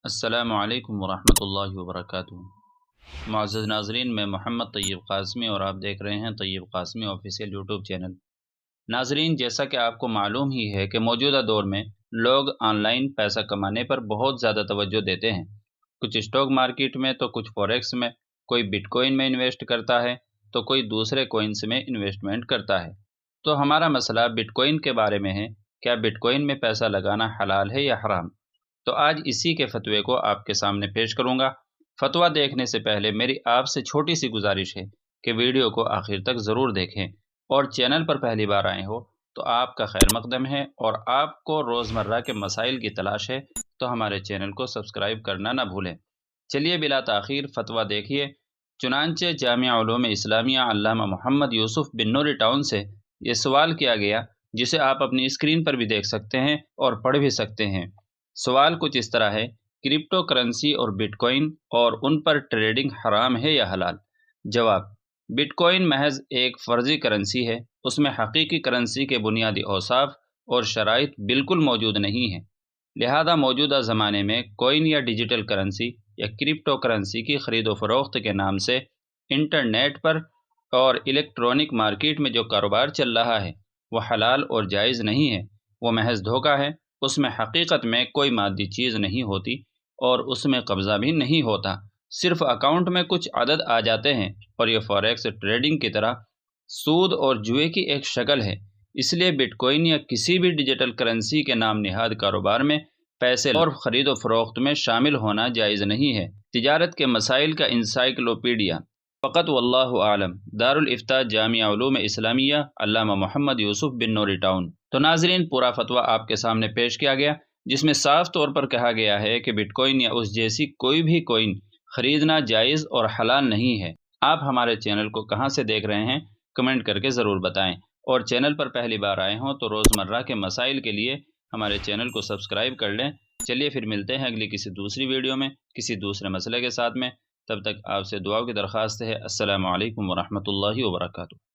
السلام علیکم ورحمۃ اللہ وبرکاتہ۔ معزز ناظرین، میں محمد طیب قاسمی اور آپ دیکھ رہے ہیں طیب قاسمی آفیشیل یوٹیوب چینل۔ ناظرین، جیسا کہ آپ کو معلوم ہی ہے کہ موجودہ دور میں لوگ آن لائن پیسہ کمانے پر بہت زیادہ توجہ دیتے ہیں۔ کچھ اسٹاک مارکیٹ میں تو کچھ فوریکس میں، کوئی بٹ کوئن میں انویسٹ کرتا ہے تو کوئی دوسرے کوئنس میں انویسٹمنٹ کرتا ہے۔ تو ہمارا مسئلہ بٹ کوئن کے بارے میں ہے۔ کیا بٹ کوئن میں پیسہ لگانا حلال ہے یا حرام؟ تو آج اسی کے فتوے کو آپ کے سامنے پیش کروں گا۔ فتویٰ دیکھنے سے پہلے میری آپ سے چھوٹی سی گزارش ہے کہ ویڈیو کو آخر تک ضرور دیکھیں، اور چینل پر پہلی بار آئے ہو تو آپ کا خیر مقدم ہے، اور آپ کو روزمرہ کے مسائل کی تلاش ہے تو ہمارے چینل کو سبسکرائب کرنا نہ بھولیں۔ چلیے بلا تاخیر فتویٰ دیکھیے۔ چنانچہ جامعہ علوم اسلامیہ علامہ محمد یوسف بن نوری ٹاؤن سے یہ سوال کیا گیا، جسے آپ اپنی اسکرین پر بھی دیکھ سکتے ہیں اور پڑھ بھی سکتے ہیں۔ سوال کچھ اس طرح ہے: کرپٹو کرنسی اور بٹ کوئن اور ان پر ٹریڈنگ حرام ہے یا حلال؟ جواب: بٹ کوئن محض ایک فرضی کرنسی ہے۔ اس میں حقیقی کرنسی کے بنیادی اوصاف اور شرائط بالکل موجود نہیں ہیں، لہذا موجودہ زمانے میں کوئن یا ڈیجیٹل کرنسی یا کرپٹو کرنسی کی خرید و فروخت کے نام سے انٹرنیٹ پر اور الیکٹرانک مارکیٹ میں جو کاروبار چل رہا ہے وہ حلال اور جائز نہیں ہے، وہ محض دھوکہ ہے۔ اس میں حقیقت میں کوئی مادی چیز نہیں ہوتی اور اس میں قبضہ بھی نہیں ہوتا، صرف اکاؤنٹ میں کچھ عدد آ جاتے ہیں، اور یہ فوریکس ٹریڈنگ کی طرح سود اور جوئے کی ایک شکل ہے۔ اس لیے بٹ کوئن یا کسی بھی ڈیجیٹل کرنسی کے نام نہاد کاروبار میں پیسے اور خرید و فروخت میں شامل ہونا جائز نہیں ہے۔ تجارت کے مسائل کا انسائکلوپیڈیا۔ فقط واللہ عالم۔ دارالافتاء جامعہ علوم اسلامیہ علامہ محمد یوسف بن نوری ٹاؤن۔ تو ناظرین، پورا فتویٰ آپ کے سامنے پیش کیا گیا، جس میں صاف طور پر کہا گیا ہے کہ بٹ کوئن یا اس جیسی کوئی بھی کوئن خریدنا جائز اور حلال نہیں ہے۔ آپ ہمارے چینل کو کہاں سے دیکھ رہے ہیں کمنٹ کر کے ضرور بتائیں، اور چینل پر پہلی بار آئے ہوں تو روزمرہ کے مسائل کے لیے ہمارے چینل کو سبسکرائب کر لیں۔ چلیے پھر ملتے ہیں اگلی کسی دوسری ویڈیو میں کسی دوسرے مسئلے کے ساتھ میں۔ تب تک آپ سے دعاؤں کی درخواست ہے۔ السلام علیکم ورحمۃ اللہ وبرکاتہ۔